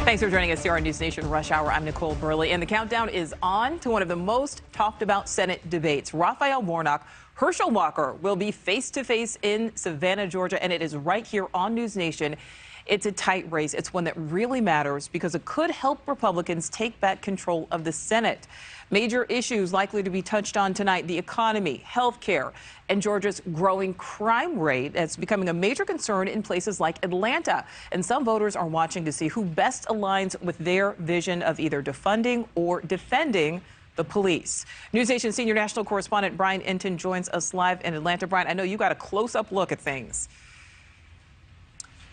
Thanks for joining us here on NewsNation Rush Hour. I'm Nichole Berlie, and the countdown is on to one of the most talked about Senate debates. Raphael Warnock, Herschel Walker will be face-to-face in Savannah, Georgia, and it is right here on NewsNation. It's a tight race. It's one that really matters because it could help Republicans take back control of the Senate. Major issues likely to be touched on tonight: the economy, health care, and Georgia's growing crime rate that's becoming a major concern in places like Atlanta. And some voters are watching to see who best aligns with their vision of either defunding or defending the police. NewsNation senior national correspondent Brian Enton joins us live in Atlanta. Brian, I know you got a close-up look at things.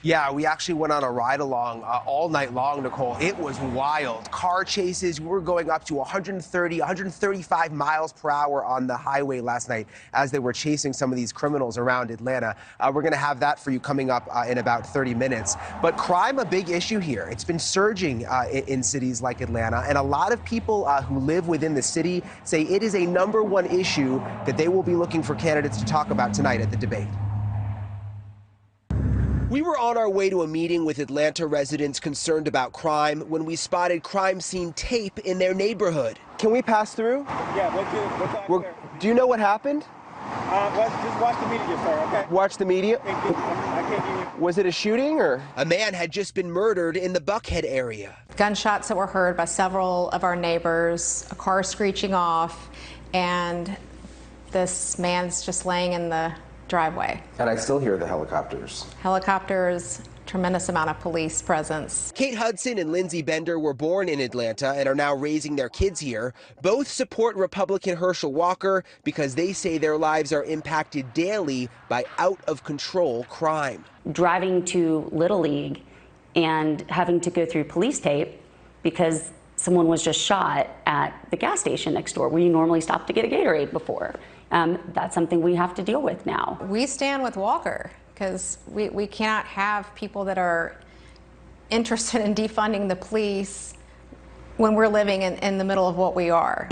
Yeah, we actually went on a ride along all night long, Nichole. It was wild. Car chases. We were going up to 130, 135 miles per hour on the highway last night as they were chasing some of these criminals around Atlanta. We're going to have that for you coming up in about 30 minutes. But crime, a big issue here. It's been surging in cities like Atlanta, and a lot of people who live within the city say it is a #1 issue that they will be looking for candidates to talk about tonight at the debate. We were on our way to a meeting with Atlanta residents concerned about crime when we spotted crime scene tape in their neighborhood. Can we pass through? Yeah, we'll do you know what happened? Just watch the media, sir, okay? Watch the media? I can't give you. Was it a shooting or? A man had just been murdered in the Buckhead area. Gunshots that were heard by several of our neighbors, a car screeching off, and this man's just laying in the driveway. And I still hear the helicopters. Helicopters, tremendous amount of police presence. Kate Hudson and Lindsay Bender were born in Atlanta and are now raising their kids here. Both support Republican Herschel Walker because they say their lives are impacted daily by out-of-control crime. Driving to Little League and having to go through police tape because someone was just shot at the gas station next door where you normally stop to get a Gatorade before. That's something we have to deal with now. We stand with Walker because we cannot have people that are interested in defunding the police when we're living in the middle of what we are.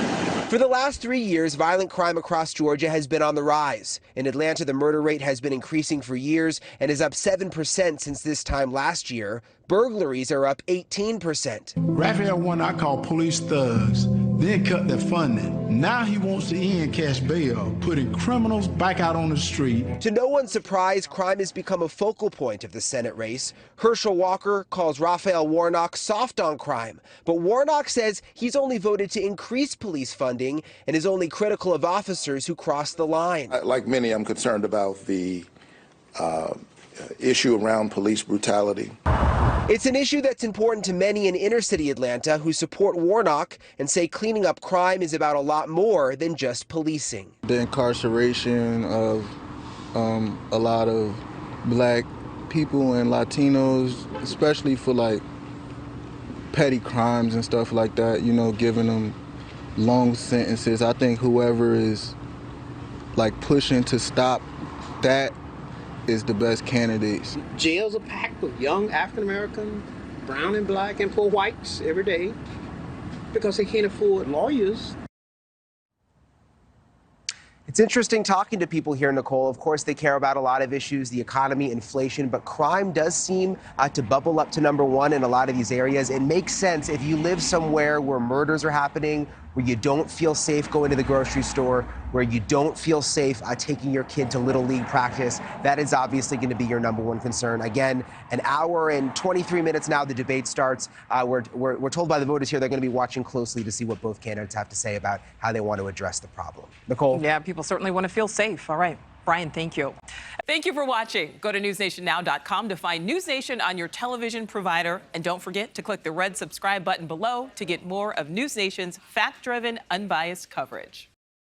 For the last 3 years, violent crime across Georgia has been on the rise. In Atlanta, the murder rate has been increasing for years and is up 7% since this time last year. Burglaries are up 18%. Raphael Warnock called police thugs, then cut their funding. Now he wants to end cash bail, putting criminals back out on the street. To no one's surprise, crime has become a focal point of the Senate race. Herschel Walker calls Raphael Warnock soft on crime, but Warnock says he's only voted to increase police funding and is only critical of officers who cross the line. Like many, I'm concerned about the issue around police brutality. It's an issue that's important to many in inner-city Atlanta who support Warnock and say cleaning up crime is about a lot more than just policing. The incarceration of a lot of black people and Latinos, especially for like petty crimes and stuff like that, you know, giving them long sentences. I think whoever is like pushing to stop that is the best candidates. Jails are packed with young African-American, brown and black, and poor whites every day because they can't afford lawyers. It's interesting talking to people here, Nichole. Of course, they care about a lot of issues, the economy, inflation, but crime does seem to bubble up to #1 in a lot of these areas. It makes sense if you live somewhere where murders are happening, where you don't feel safe going to the grocery store, where you don't feel safe taking your kid to Little League practice. That is obviously going to be your #1 concern. Again, an hour and 23 minutes now, the debate starts. We're told by the voters here they're going to be watching closely to see what both candidates have to say about how they want to address the problem. Nichole? Yeah, people certainly want to feel safe. All right. Brian, thank you. Thank you for watching. Go to newsnationnow.com to find NewsNation on your television provider. And don't forget to click the red subscribe button below to get more of NewsNation's fact-driven, unbiased coverage.